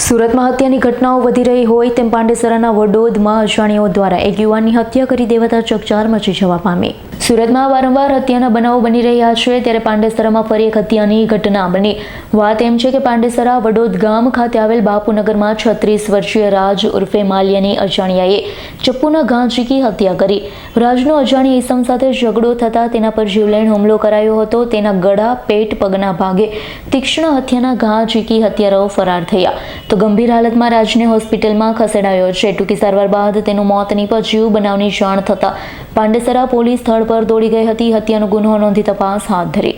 સુરતમાં હત્યાની ઘટનાઓ વધી રહી હોય તેમ પાંડેસરાના વડોદમાં અજાણ્યાઓ દ્વારા એક યુવાનની હત્યા કરી દેવાતા ચકચાર મચી જવા પામી। સુરતમાં વારંવાર હત્યાના બનાવો બની રહ્યા છે, ત્યારે પાંડેસરામાં ફરી એક હત્યાની ઘટના બની। વાત એમ છે કે પાંડેસરા વડોદ ગામ ખાતે આવેલ બાપુનગરમાં 36 વર્ષીય રાજ ઉર્ફે માલ્યાની અજાણ્યાએ ચપ્પુના ઘા ઝીકી હત્યા કરી। રાજનો અજાણ્યા ઈસમ સાથે ઝઘડો થતાં તેના પર જીવલેણ હુમલો કરાયો હતો। તેના ગળા, પેટ, પગના ભાગે તીક્ષ્ણ હત્યાના ઘા ઝીકી હત્યારાઓ ફરાર થયા તો ગંભીર હાલતમાં રાજને હોસ્પિટલમાં ખસેડાયો છે। ટૂંકી સારવાર બાદ તેનું મોત નીપજ્યું। બનાવની જાણ થતાં પાંડેસરા પોલીસ સ્થળ પર દોડી ગઈ હતી। હત્યાનો ગુનો નોંધી તપાસ હાથ ધરી।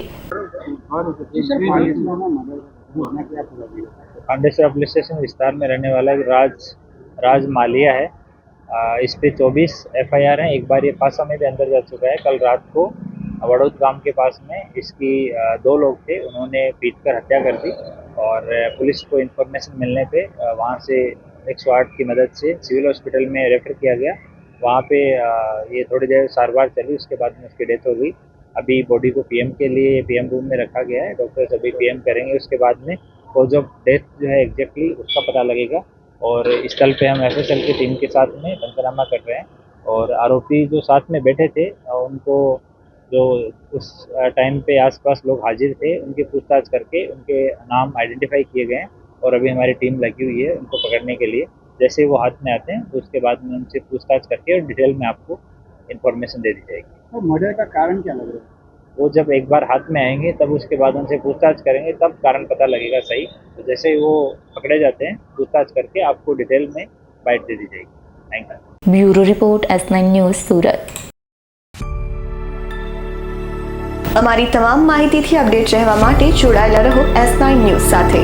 पांडेसरा पुलिस स्टेशन विस्तार में रहने वाला राज मालिया है। इस पे 24 FIR हैं। एक बार ये पासा में भी अंदर जा चुका है। कल रात को वड़ोद गांव के पास में इसकी 2 लोग थे, उन्होंने पीट कर हत्या कर दी और पुलिस को इन्फॉर्मेशन मिलने पे वहाँ से 108 की मदद से सिविल हॉस्पिटल में रेफर किया गया। वहाँ पे ये थोड़ी देर सारवार चली, उसके बाद में उसकी डेथ हो गई। अभी बॉडी को PM के लिए PM रूम में रखा गया है। डॉक्टर्स अभी PM करेंगे, उसके बाद में कॉज ऑफ डेथ जो है एग्जैक्टली उसका पता लगेगा। और इस स्थल पे हम FSL की टीम के साथ में पंचनामा कर रहे हैं और आरोपी जो साथ में बैठे थे उनको जो उस टाइम पे आसपास लोग हाजिर थे उनकी पूछताछ करके उनके नाम आइडेंटिफाई किए गए हैं और अभी हमारी टीम लगी हुई है उनको पकड़ने के लिए। जैसे ही वो हाथ में आते हैं तो उसके बाद में उनसे पूछताछ करके और डिटेल में आपको इन्फॉर्मेशन दे दी जाएगी। तो मर्डर का कारण क्या लग रहा है? वो जब एक बार हाथ में आएंगे तब उसके बाद उनसे पूछताछ करेंगे, तब कारण पता लगेगा सही। तो जैसे ही वो पकड़े जाते हैं पूछताछ करके आपको डिटेल में बाइट दे दी जाएगी। Thank you. Bureau report S9 news Surat. અમારી તમામ માહિતીથી અપડેટ રહેવા માટે જોડાયેલા રહો S9 ન્યૂઝ સાથે।